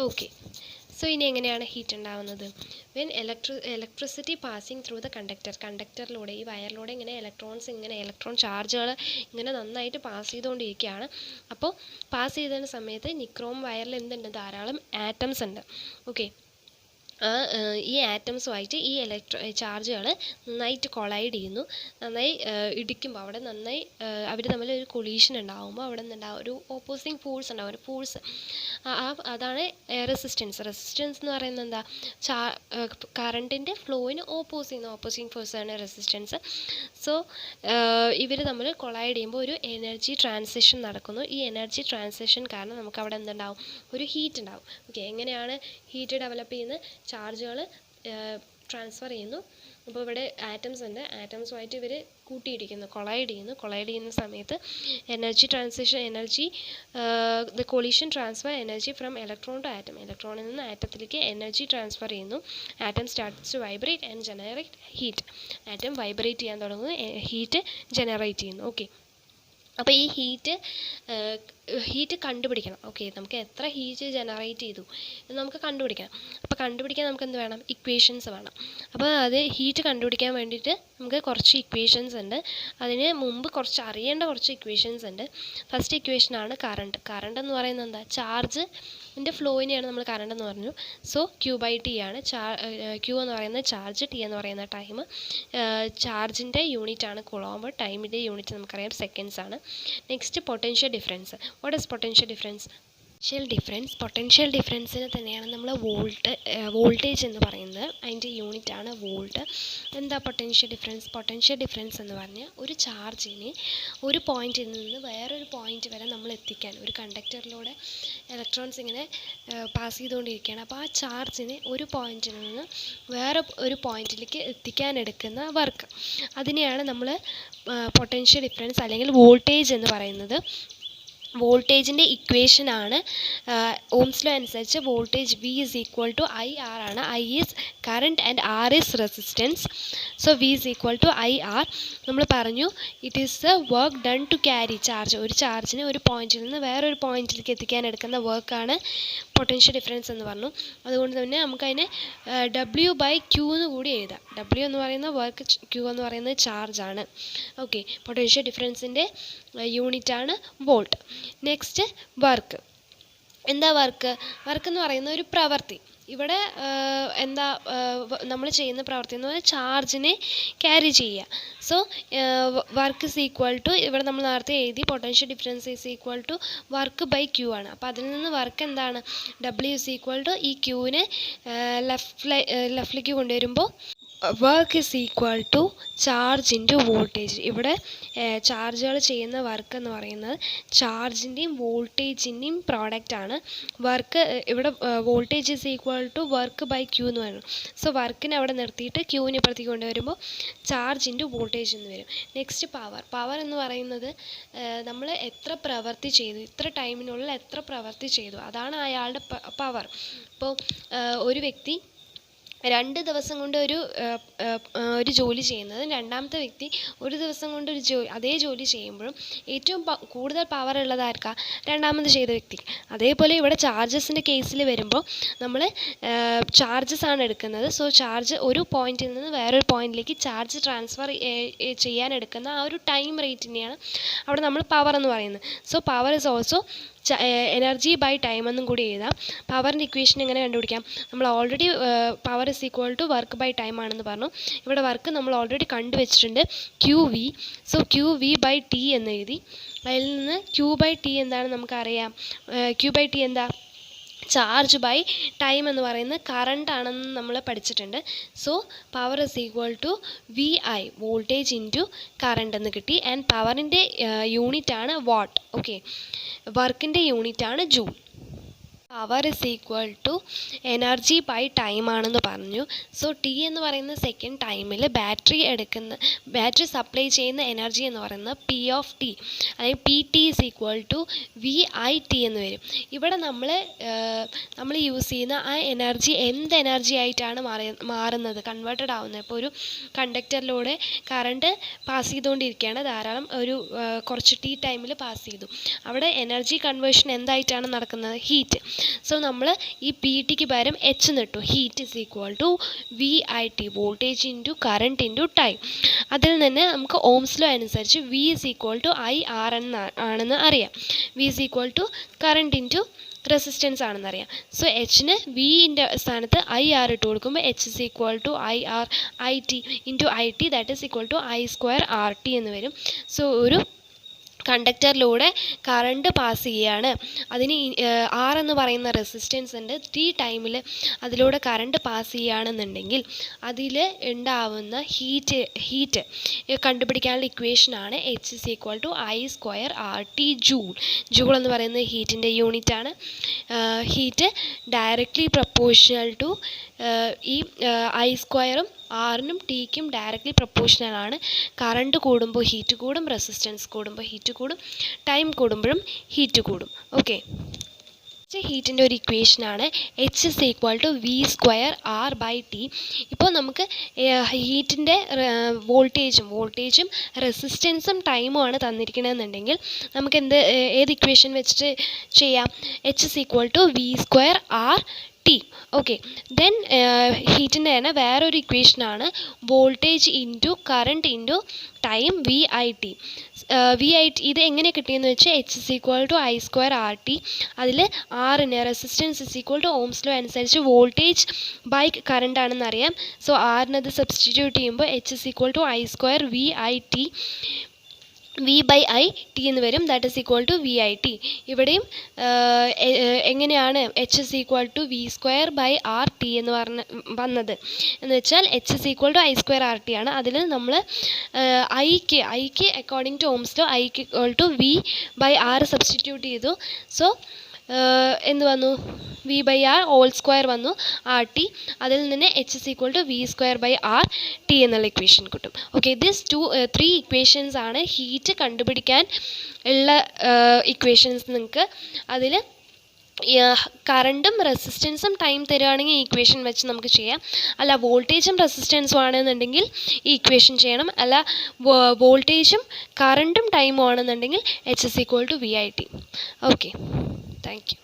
Okay. So ഇനി എങ്ങനെയാണ് heat ഉണ്ടാവുന്നത്? When electricity passing through the കണ്ടക്ടറിലൂടെ, ഈ വയറിലൂടെ ഇങ്ങനെ ഇലക്ട്രോൺ ചാർജുകൾ ഇങ്ങനെ നന്നായിട്ട് പാസ് ചെയ്തുകൊണ്ടിരിക്കുകയാണ്. അപ്പോൾ പാസ് ചെയ്തതിന് സമയത്ത് നിക്രോം വയറിൽ എന്തുണ്ട്? ധാരാളം ആറ്റംസ് ഉണ്ട്. ഓക്കെ. ഈ ആറ്റംസുമായിട്ട് ഈ ചാർജുകൾ നന്നായിട്ട് കൊളൈഡ് ചെയ്യുന്നു. നന്നായി ഇടിക്കുമ്പോൾ അവിടെ നന്നായി അവർ തമ്മിൽ ഒരു കൊളീഷൻ ഉണ്ടാകുമ്പോൾ അവിടെ നിന്നുണ്ടാകും ഒരു ഓപ്പോസിങ് ഫോഴ്സ് ഉണ്ടാകും, ഒരു ഫോഴ്സ്. അതാണ് റെസിസ്റ്റൻസ് എന്ന് പറയുന്നത് എന്താ? കറണ്ടിൻ്റെ ഫ്ലോയിന് ഓപ്പോസിങ് ഫോഴ്സാണ് റെസിസ്റ്റൻസ്. സോ ഇവർ തമ്മിൽ കൊളൈഡ് ചെയ്യുമ്പോൾ ഒരു എനർജി ട്രാൻസിഷൻ നടക്കുന്നു. ഈ എനർജി ട്രാൻസിഷൻ കാരണം നമുക്ക് അവിടെ എന്തുണ്ടാവും? ഒരു ഹീറ്റ് ഉണ്ടാവും. ഓക്കെ. എങ്ങനെയാണ് ഹീറ്റ് ഡെവലപ്പ് ചെയ്യുന്നത്? ചാർജുകൾ ട്രാൻസ്ഫർ ചെയ്യുന്നു. അപ്പോൾ ഇവിടെ ആറ്റംസ് ഉണ്ട്, ആറ്റംസുമായിട്ട് ഇവർ കൂട്ടിയിടിക്കുന്നു, കൊളൈഡ് ചെയ്യുന്ന സമയത്ത് the collision transfer energy from electron to atom. ഇലക്ട്രോണിൽ നിന്ന് ആറ്റത്തിലേക്ക് എനർജി ട്രാൻസ്ഫർ ചെയ്യുന്നു. Atom starts to vibrate and generate heat. Atom vibrate ചെയ്യാൻ തുടങ്ങുന്നു, ഹീറ്റ് ജനറേറ്റ് ചെയ്യുന്നു. ഓക്കെ. അപ്പോൾ ഈ ഹീറ്റ് കണ്ടുപിടിക്കണം. ഓക്കെ. നമുക്ക് എത്ര ഹീറ്റ് ജനറേറ്റ് ചെയ്തു എന്ന് നമുക്ക് കണ്ടുപിടിക്കണം. അപ്പോൾ കണ്ടുപിടിക്കാൻ നമുക്ക് എന്ത് വേണം? ഇക്വേഷൻസ് വേണം. അപ്പോൾ അത് ഹീറ്റ് കണ്ടുപിടിക്കാൻ വേണ്ടിയിട്ട് നമുക്ക് കുറച്ച് ഇക്വേഷൻസ് ഉണ്ട്. അതിന് മുമ്പ് അറിയേണ്ട കുറച്ച് ഇക്വേഷൻസ് ഉണ്ട്. ഫസ്റ്റ് ഇക്വേഷനാണ് കറണ്ട് എന്ന് പറയുന്നത് എന്താ? ചാർജിൻ്റെ ഫ്ലോയിനെയാണ് നമ്മൾ കറണ്ട് എന്ന് പറഞ്ഞു. സോ Q/T ആണ്. Q എന്ന് പറയുന്നത് ചാർജ്, T എന്ന് പറയുന്ന ടൈം. ചാർജിൻ്റെ യൂണിറ്റ് ആണ് കുളോംബ്, ടൈമിൻ്റെ യൂണിറ്റ് നമുക്കറിയാം സെക്കൻഡ്സ് ആണ്. Next potential difference. What is potential difference? Potential ഡിഫറൻസിന് തന്നെയാണ് നമ്മൾ വോൾട്ടേജ് എന്ന് പറയുന്നത്. അതിൻ്റെ യൂണിറ്റ് ആണ് വോൾട്ട്. എന്താ പൊട്ടൻഷ്യൽ ഡിഫറൻസ് എന്ന് പറഞ്ഞാൽ ഒരു ചാർജിനെ ഒരു പോയിന്റിൽ നിന്ന് വേറൊരു പോയിന്റ് വരെ നമ്മൾ എത്തിക്കാൻ, ഒരു കണ്ടക്ടറിലൂടെ ഇലക്ട്രോൺസ് ഇങ്ങനെ പാസ് ചെയ്തുകൊണ്ടിരിക്കുകയാണ്. അപ്പോൾ ആ ചാർജിനെ ഒരു പോയിന്റിൽ നിന്ന് വേറെ ഒരു പോയിന്റിലേക്ക് എത്തിക്കാൻ എടുക്കുന്ന വർക്ക്, അതിനെയാണ് നമ്മൾ പൊട്ടൻഷ്യൽ ഡിഫറൻസ് അല്ലെങ്കിൽ വോൾട്ടേജ് എന്ന് പറയുന്നത്. വോൾട്ടേജിൻ്റെ ഇക്വേഷനാണ് ഓംസ് ലോ അനുസരിച്ച് voltage V is equal to IR ആണ്. I is current and R is resistance. So V is equal to IR. നമ്മൾ പറഞ്ഞു it is the work done to carry charge. ഒരു ചാർജിനെ ഒരു പോയിന്റിൽ നിന്ന് വേറൊരു പോയിന്റിലേക്ക് എത്തിക്കാൻ എടുക്കുന്ന വർക്കാണ് പൊട്ടൻഷ്യൽ ഡിഫറൻസ് എന്ന് പറഞ്ഞു. അതുകൊണ്ട് തന്നെ നമുക്കതിനെ W/Q എന്ന് കൂടി എഴുതാം. W എന്ന് പറയുന്ന വർക്ക്, Q എന്ന് പറയുന്നത് ചാർജാണ്. ഓക്കെ. പൊട്ടൻഷ്യൽ ഡിഫറൻസിൻ്റെ യൂണിറ്റാണ് വോൾട്ട്. Next work. എന്താ വർക്ക് എന്ന് പറയുന്ന ഒരു പ്രവൃത്തി. ഇവിടെ എന്താ നമ്മൾ ചെയ്യുന്ന പ്രവൃത്തി എന്ന് പറഞ്ഞാൽ ചാർജിനെ ക്യാരി ചെയ്യുക. So work is equal to, ഇവിടെ നമ്മൾ നേരത്തെ എഴുതി potential difference is equal to work ആണ്. അപ്പോൾ അതിൽ നിന്ന് വർക്ക് എന്താണ്? W ഇസ് ഈക്വൽ ടു ഈ Qനെ ലെഫ്റ്റിലേക്ക് കൊണ്ടുവരുമ്പോൾ work is equal to charge into voltage. ഇവിടെ ചാർജുകൾ ചെയ്യുന്ന വർക്ക് എന്ന് പറയുന്നത് ചാർജിൻ്റെയും വോൾട്ടേജിൻ്റെയും പ്രോഡക്റ്റാണ്. വർക്ക് ഇവിടെ വോൾട്ടേജ് ഇസ് ഈക്വൽ ടു വർക്ക്/Q എന്ന് പറയുന്നു. സോ വർക്കിനെ അവിടെ നിർത്തിയിട്ട് Qനെ ഇപ്പുറത്തേക്ക് കൊണ്ടുവരുമ്പോൾ ചാർജ് ഇൻറ്റു വോൾട്ടേജ് എന്ന് വരും. നെക്സ്റ്റ് പവർ എന്ന് പറയുന്നത് നമ്മൾ എത്ര പ്രവൃത്തി ചെയ്തു, ഇത്ര ടൈമിനുള്ളിൽ എത്ര പ്രവൃത്തി ചെയ്തു, അതാണ് അയാളുടെ പവർ. ഇപ്പോൾ ഒരു വ്യക്തി 2 ദിവസം കൊണ്ട് ഒരു ജോലി ചെയ്യുന്നത്, രണ്ടാമത്തെ വ്യക്തി ഒരു ദിവസം കൊണ്ട് അതേ ജോലി ചെയ്യുമ്പോഴും ഏറ്റവും കൂടുതൽ പവർ ഉള്ളത് ആർക്കാ? രണ്ടാമത് ചെയ്ത വ്യക്തി. അതേപോലെ ഇവിടെ ചാർജസിൻ്റെ കേസിൽ വരുമ്പോൾ നമ്മൾ ചാർജസ് ആണ് എടുക്കുന്നത്. സോ ചാർജ് ഒരു പോയിന്റിൽ നിന്ന് വേറൊരു പോയിന്റിലേക്ക് ചാർജ് ട്രാൻസ്ഫർ ചെയ്യാൻ എടുക്കുന്ന ആ ഒരു ടൈം റേറ്റിനെയാണ് അവിടെ നമ്മൾ പവർ എന്ന് പറയുന്നത്. So power is also energy by time എന്നും കൂടി എഴുതാം. പവറിൻ്റെ ഇക്വേഷൻ എങ്ങനെ കണ്ടുപിടിക്കാം? നമ്മൾ already power is equal to work time ആണെന്ന് പറഞ്ഞു. ഇവിടെ വർക്ക് നമ്മൾ ഓൾറെഡി കണ്ടുവച്ചിട്ടുണ്ട്, QV. സോ QV/T എന്ന് എഴുതി. അതിൽ നിന്ന് Q/T എന്താണെന്ന് നമുക്കറിയാം. Q/T എന്താ? ചാർജ് ബൈ ടൈം എന്ന് പറയുന്നത് കറണ്ട് ആണെന്ന് നമ്മൾ പഠിച്ചിട്ടുണ്ട്. So power is equal to VI, voltage into current എന്ന് കിട്ടി. ആൻഡ് പവറിൻ്റെ യൂണിറ്റാണ് വാട്ട്. ഓക്കെ. വർക്കിൻ്റെ യൂണിറ്റാണ് joule. Power is equal to energy by time ആണെന്ന് പറഞ്ഞു. സോ T എന്ന് പറയുന്ന സെക്കൻഡ് ടൈമിൽ ബാറ്ററി സപ്ലൈ ചെയ്യുന്ന എനർജി എന്ന് പറയുന്നത് P/T, അല്ലെങ്കിൽ PT is equal to VIT എന്ന് വരും. ഇവിടെ നമ്മൾ യൂസ് ചെയ്യുന്ന ആ എനർജി എന്ത് എനർജി ആയിട്ടാണ് മാറുന്നത്, കൺവേർട്ടഡ് ആവുന്നത്? ഇപ്പോൾ ഒരു കണ്ടക്ടറിലൂടെ കറണ്ട് പാസ് ചെയ്തുകൊണ്ടിരിക്കുകയാണ്, ധാരാളം കുറച്ച് T ടൈമിൽ പാസ് ചെയ്തു. അവിടെ എനർജി കൺവേർഷൻ എന്തായിട്ടാണ് നടക്കുന്നത്? ഹീറ്റ്. സോ നമ്മൾ ഈ പി ടിക്ക് പകരം എച്ച് നിട്ടു. Heat is equal to V I T, voltage into current into time. അതിൽ നിന്ന് നമുക്ക് ഓംസ് ലോ അനുസരിച്ച് V is equal to I R ആണെന്ന് അറിയാം. V is equal to current into resistance ആണെന്നറിയാം. സോ എച്ചിന് വിൻ്റെ സ്ഥാനത്ത് ഐ ആർ ഇട്ട് കൊടുക്കുമ്പോൾ H is equal to I R I T into I T, that is equal to I square R T എന്ന് വരും. സോ ഒരു കണ്ടക്ടറിലൂടെ കറണ്ട് പാസ് ചെയ്യുകയാണ്. അതിന് ആർ എന്ന് പറയുന്ന റെസിസ്റ്റൻസ് ഉണ്ട്. ടി ടൈമിൽ അതിലൂടെ കറണ്ട് പാസ് ചെയ്യുകയാണെന്നുണ്ടെങ്കിൽ അതിൽ ഉണ്ടാവുന്ന ഹീറ്റ് കണ്ടുപിടിക്കാനുള്ള ഇക്വേഷനാണ് H is equal to I square R T joule. Joule എന്ന് പറയുന്നത് ഹീറ്റിൻ്റെ യൂണിറ്റാണ്. ഹീറ്റ് ഡയറക്റ്റ്ലി പ്രപ്പോർഷണൽ ടു ഈ ഐ സ്ക്വയറും ആറിനും ടിക്കും ഡയറക്റ്റ്ലി പ്രപ്പോർഷണലാണ്. കറണ്ട് കൂടുമ്പോൾ ഹീറ്റ് കൂടും, റെസിസ്റ്റൻസ് കൂടുമ്പോൾ ഹീറ്റ് കൂടും, ടൈം കൂടുമ്പോഴും ഹീറ്റ് കൂടും. ഓക്കെ, ഹീറ്റിൻ്റെ ഒരു ഇക്വേഷനാണ് H is equal to V square R by T. ഇപ്പോൾ നമുക്ക് ഹീറ്റിൻ്റെ വോൾട്ടേജും റെസിസ്റ്റൻസും ടൈമുമാണ് തന്നിരിക്കണമെന്നുണ്ടെങ്കിൽ നമുക്ക് ഏത് ഇക്വേഷൻ വെച്ചിട്ട് ചെയ്യാം? H is equal to V square R T. Okay, then ഹീറ്റിൻ്റെ തന്നെ വേറൊരു ഇക്വേഷനാണ് voltage into current into time V I T. ഇത് എങ്ങനെ കിട്ടിയെന്ന് വെച്ചാൽ H is equal to I square R T. അതിൽ ആറിന് resistance is equal to Ohm's law അനുസരിച്ച് വോൾട്ടേജ് ബൈ കറണ്ട് ആണെന്ന് അറിയാം. സോ ആറിനത് സബ്സ്റ്റിറ്റ്യൂട്ട് ചെയ്യുമ്പോൾ H is equal to I square V I T, V by I T എന്ന് വരും. That is equal to V I T. ഇവിടെയും എങ്ങനെയാണ് H is equal to V square by R T എന്ന് വന്നത് എന്ന് വെച്ചാൽ H is equal to I square R T ആണ്. അതിൽ നമ്മൾ ഐക്ക് അക്കോർഡിംഗ് ടു ഓംസ് ലോ ഐക്ക് equal to V by R substitute ചെയ്തു. സോ എന്ത് വന്നു? V by R whole square വന്നു, ആർ ടി. അതിൽ നിന്ന് H is equal to V square by R T എന്നുള്ള ഇക്വേഷൻ കിട്ടും. ഓക്കെ, ദിസ് 3 ഇക്വേഷൻസ് ആണ് ഹീറ്റ് കണ്ടുപിടിക്കാൻ ഉള്ള ഇക്വേഷൻസ്. നിങ്ങൾക്ക് അതിൽ കറണ്ടും റെസിസ്റ്റൻസും ടൈം തരുവാണെങ്കിൽ ഈ ഇക്വേഷൻ വെച്ച് നമുക്ക് ചെയ്യാം. അല്ല വോൾട്ടേജും റെസിസ്റ്റൻസും ആണെന്നുണ്ടെങ്കിൽ ഈ ഇക്വേഷൻ ചെയ്യണം. അല്ല വോൾട്ടേജും കറണ്ടും ടൈമും ആണെന്നുണ്ടെങ്കിൽ H is equal to V I T. Okay, thank U.